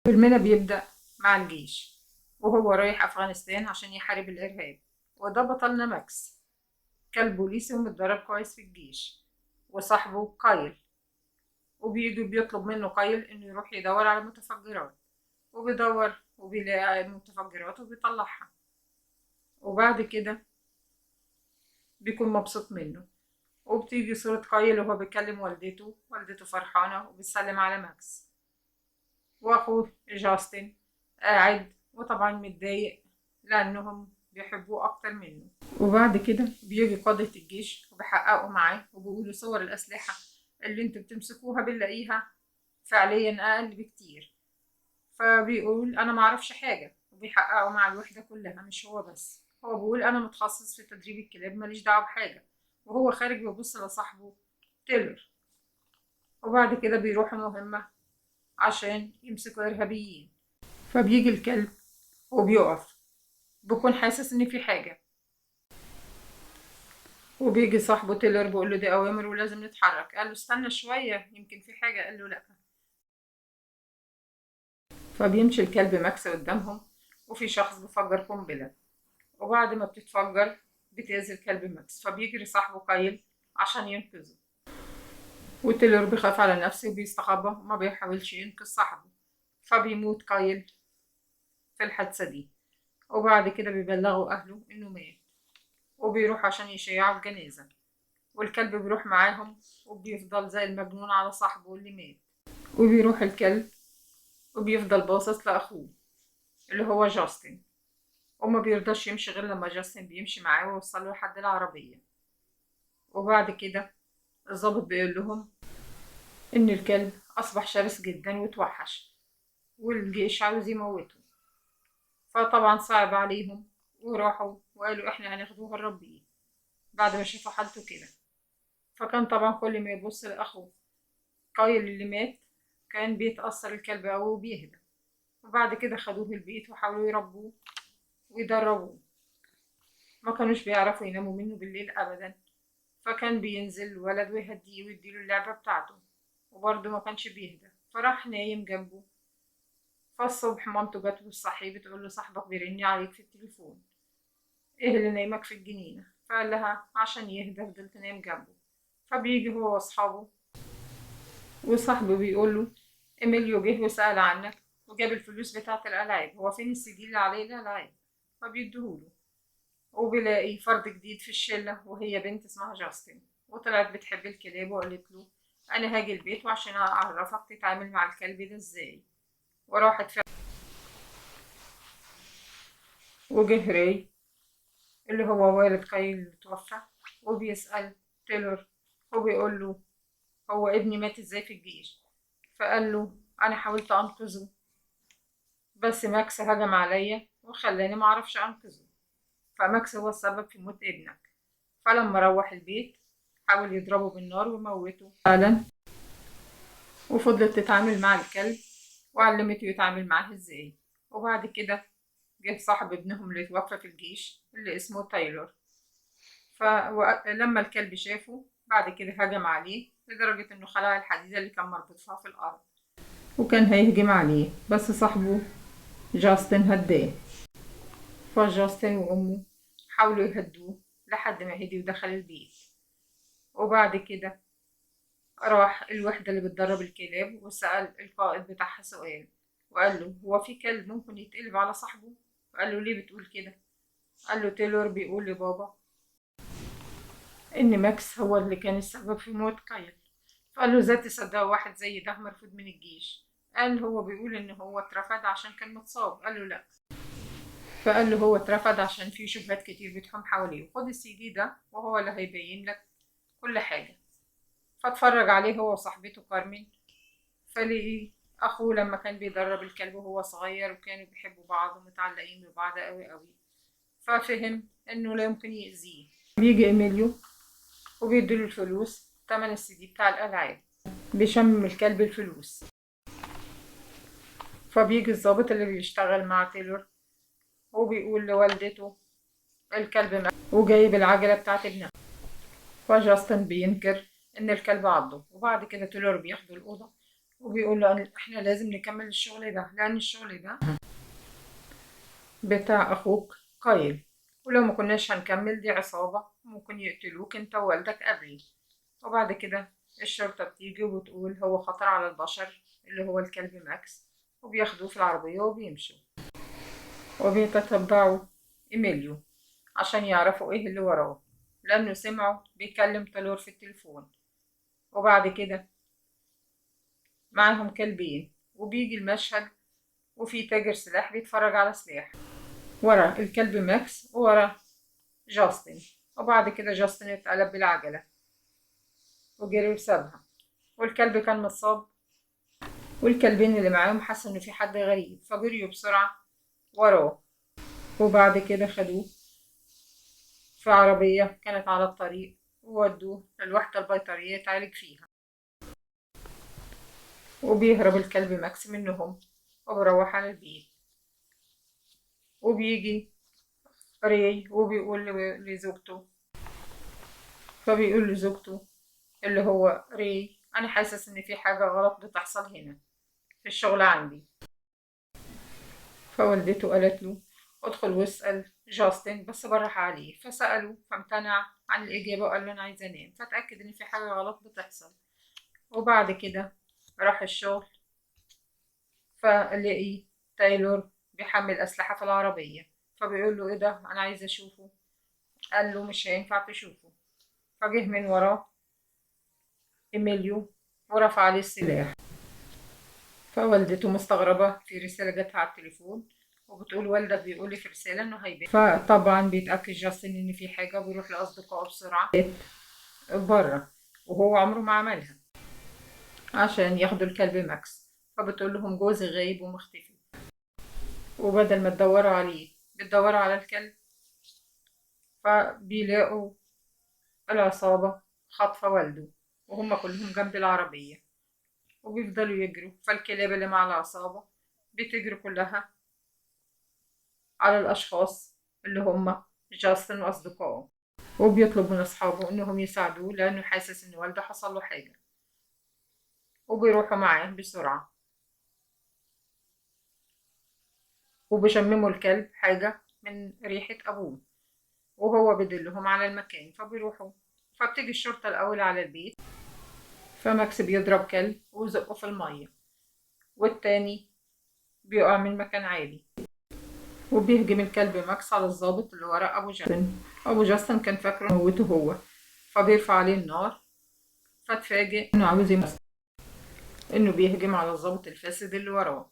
فيلمنا بيبدأ مع الجيش وهو رايح أفغانستان عشان يحارب الإرهاب. وده بطلنا ماكس، كلب بوليسي ومتدرب كويس في الجيش، وصاحبه كايل. وبيجي بيطلب منه كايل إنه يروح يدور على متفجرات، وبيدور وبيلاقي المتفجرات وبيطلعها. وبعد كده بيكون مبسوط منه. وبتيجي صورة كايل وهو بيكلم والدته فرحانة وبتسلم على ماكس. وأخوه جاستن قاعد وطبعا متضايق لأنهم بيحبوه أكتر منه. وبعد كده بيجي قادة الجيش وبيحققوا معاه وبيقولوا صور الأسلحة اللي انتوا بتمسكوها بنلاقيها فعليا أقل بكتير. فبيقول أنا معرفش حاجة، وبيحققوا مع الوحدة كلها مش هو بس. هو بيقول أنا متخصص في تدريب الكلاب ماليش دعوة بحاجة. وهو خارج بيبص لصاحبه تيلر. وبعد كده بيروحوا مهمة عشان يمسكوا إرهابيين. فبيجي الكلب وبيقف، بيكون حاسس إن في حاجة. وبيجي صاحبه تيلر بيقول له دي أوامر ولازم نتحرك. قال له استنى شوية يمكن في حاجة. قال له لأ. فبيمشي الكلب ماكس قدامهم، وفي شخص بيفجر قنبلة. وبعد ما بتتفجر بتأذي الكلب ماكس، فبيجري صاحبه كايل عشان ينقذه. وتيلر بيخاف على نفسه وبيستخبى وما بيحاولش ينقذ صاحبه. فبيموت كايل في الحادثة دي. وبعد كده بيبلغوا أهله إنه مات، وبيروح عشان يشيعوا الجنازة. والكلب بيروح معاهم وبيفضل زي المجنون على صاحبه اللي مات. وبيروح الكلب وبيفضل باصص لأخوه اللي هو جاستن، وما بيرضاش يمشي غير لما جاستن بيمشي معاه ويوصله لحد العربية. وبعد كده الضابط بيقول لهم إن الكلب أصبح شرس جدا وتوحش والجيش عاوز يموته. فطبعا صعب عليهم وراحوا وقالوا إحنا هناخدوه هنربيه بيه بعد ما شافوا حالته كده. فكان طبعا كل ما يبص لأخوه كايل اللي مات كان بيتأثر الكلب أوي وبيهدى. وبعد كده خدوه البيت وحاولوا يربوه ويدربوه. ما كانوش بيعرفوا يناموا منه بالليل أبدا. فكان بينزل الولد ويهديه ويديله اللعبة بتاعته، وبرضه ما كانش بيهدى. فراح نايم جنبه. فالصبح مامته جات بتصحيه بتقول له صاحبك بيرن عليك في التليفون، ايه اللي نايمك في الجنينة؟ فقال لها عشان يهدى فضلت نايم جنبه. فبيجي هو واصحابه، وصاحبه بيقول له إيميليو جه وسأل عنك وجاب الفلوس بتاعة الألعاب، هو فين السي دي اللي عليه الألعاب؟ فبيديهوله. وبيلاقي فرد جديد في الشلة وهي بنت اسمها جاستن، وطلعت بتحب الكلاب وقالت له أنا هاجي البيت وعشان أعرفك تتعامل مع الكلب ده إزاي. وراحت فعلا. وجه راي اللي هو والد كايل اللي توفى وبيسأل تيلر وبيقول له هو ابني مات ازاي في الجيش. فقال له أنا حاولت أنقذه بس ماكس هجم عليا وخلاني معرفش أنقذه، فماكس هو السبب في موت ابنك. فلما روح البيت حاول يضربه بالنار وموته فعلا. وفضلت تتعامل مع الكلب وعلمته يتعامل معاه ازاي. وبعد كده جه صاحب ابنهم اللي توفى في الجيش اللي اسمه تايلور. فلما الكلب شافه بعد كده هجم عليه لدرجة انه خلع الحديدة اللي كان مربوط فيها في الأرض، وكان هيهجم عليه بس صاحبه جاستن هداه. فجاستن وأمه حاولوا يهدوه لحد ما هدي ودخل البيت. وبعد كده راح الوحدة اللي بتدرب الكلاب وسأل القائد بتاعها سؤال، وقال له هو في كلب ممكن يتقلب على صاحبه؟ وقال له ليه بتقول كده؟ قال له تيلور بيقول لبابا إن ماكس هو اللي كان السبب في موت كايل. فقال له ازاي تصدقوا واحد زي ده مرفوض من الجيش؟ قال هو بيقول إن هو اترفض عشان كان متصاب. قال له لأ. فقال له هو اترفض عشان في شبهات كتير بتحوم حواليه، خد السي دي ده وهو اللي هيبين لك كل حاجة. فاتفرج عليه هو وصاحبته كارمين. فلقي أخوه لما كان بيدرب الكلب وهو صغير وكانوا بيحبوا بعض ومتعلقين ببعض قوي قوي. ففهم إنه لا يمكن يأذيه. بيجي إيميليو وبيديله الفلوس تمن السي دي بتاع الألعاب. بيشمم الكلب الفلوس. فبيجي الضابط اللي بيشتغل مع تيلور وبيقول لوالدته الكلب مات وجايب العجلة بتاعت ابنها. فجاستن بينكر إن الكلب عضه. وبعد كده تيلور بياخده الأوضة وبيقول له احنا لازم نكمل الشغل ده لأن الشغل ده بتاع أخوك قايل، ولو ما كناش هنكمل دي عصابة ممكن يقتلوك انت ووالدك قبلي. وبعد كده الشرطة بتيجي وبتقول هو خطر على البشر اللي هو الكلب ماكس، وبياخدوه في العربية وبيمشوا وبيتتبعوا إيميليو عشان يعرفوا ايه اللي وراه، لأنه سمعوا بيكلم تلور في التليفون. وبعد كده معاهم كلبين وبيجي المشهد وفي تاجر سلاح بيتفرج على سلاح ورا الكلب ماكس وورا جاستن. وبعد كده جاستن اتقلب بالعجلة وجري وسابها، والكلب كان مصاب، والكلبين اللي معاهم حسوا إن في حد غريب فجريوا بسرعة وراه. وبعد كده خدوه في عربية كانت على الطريق وودوه للوحدة البيطرية يتعالج فيها. وبيهرب الكلب ماكس منهم وبيروح على البيت. وبيجي ري وبيقول لزوجته، فبيقول لزوجته اللي هو ري أنا حاسس إن في حاجة غلط بتحصل هنا في الشغل عندي. فوالدته قالت له ادخل واسأل جاستن بس بالراحة عليه. فسأله فامتنع عن الإجابة وقال له أنا عايز أنام، فتأكد إن في حاجة غلط بتحصل. وبعد كده راح الشغل فلقي تايلور بيحمل أسلحة في العربية، فبيقول له إيه ده أنا عايز أشوفه. قال له مش هينفع تشوفه. فجه من وراه إيميليو ورفع عليه السلاح. فوالدته مستغربة في رسالة جاتها على التليفون وبتقول والدك بيقول لي في رسالة إنه هيبان. فطبعا بيتأكد جاستن إن في حاجة وبيروح لأصدقائه بسرعة بره، وهو عمره ما عملها، عشان ياخدوا الكلب ماكس. فبتقول لهم جوزي غايب ومختفي، وبدل ما تدوروا عليه بتدوروا على الكلب. فبيلاقوا العصابة خاطفة والده وهم كلهم جنب العربية وبيفضلوا يجروا. فالكلاب اللي مع العصابة بتجري كلها على الأشخاص اللي هم جاستن وأصدقائه، وبيطلب من أصحابه إنهم يساعدوه لأنه حاسس إن والده حصل له حاجة، وبيروحوا معاه بسرعة وبيشمموا الكلب حاجة من ريحة أبوه وهو بيدلهم على المكان. فبيروحوا، فبتيجي الشرطة الأول على البيت. فماكس بيضرب كلب ويزقه في المية، والتاني بيقع من مكان عالي. وبيهجم الكلب ماكس على الضابط اللي ورا أبو جاستن. أبو جاستن كان فاكره موته هو، فبيرفع عليه النار. فاتفاجئ إنه عاوز يموت، إنه بيهجم على الضابط الفاسد اللي وراه.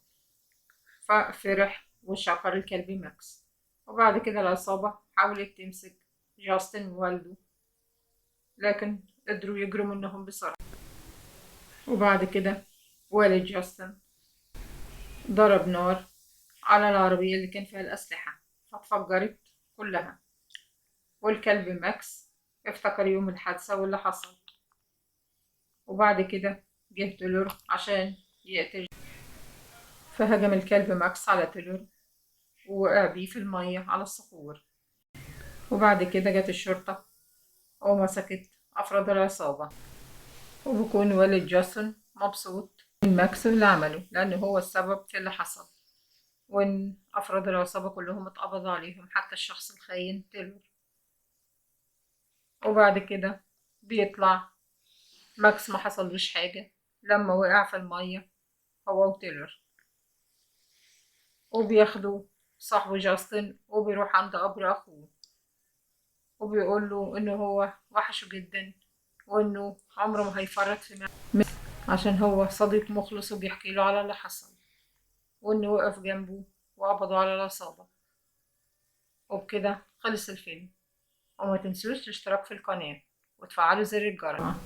ففرح وشكر الكلب ماكس. وبعد كده العصابة حاولت تمسك جاستن ووالده، لكن قدروا يجروا منهم بسرعة. وبعد كده والد جاستن ضرب نار على العربية اللي كان فيها الأسلحة فاتفجرت كلها. والكلب ماكس افتكر يوم الحادثة واللي حصل. وبعد كده جه تيلور عشان يقتل، فهجم الكلب ماكس على تيلور ووقع بيه في المية على الصخور. وبعد كده جت الشرطة ومسكت أفراد العصابة، وبيكون والد جاسون مبسوط من ماكس اللي عمله لأنه هو السبب في اللي حصل، وإن أفراد العصابة كلهم اتقبض عليهم حتى الشخص الخاين تيلور. وبعد كده بيطلع ماكس ما حصلوش حاجة لما وقع في المية هو وتيلور. وبياخدوا صاحبه جاستن وبيروح عند قبر أخوه وبيقول له إنه هو وحشه جدا وإنه عمره ما هيفرط في ماكس عشان هو صديق مخلص وبيحكي له على اللي حصل، وإنه وقف جنبه وقبضوا على العصابة. وبكده خلص الفيلم. وما تنسوش الاشتراك في القناة وتفعلوا زر الجرس.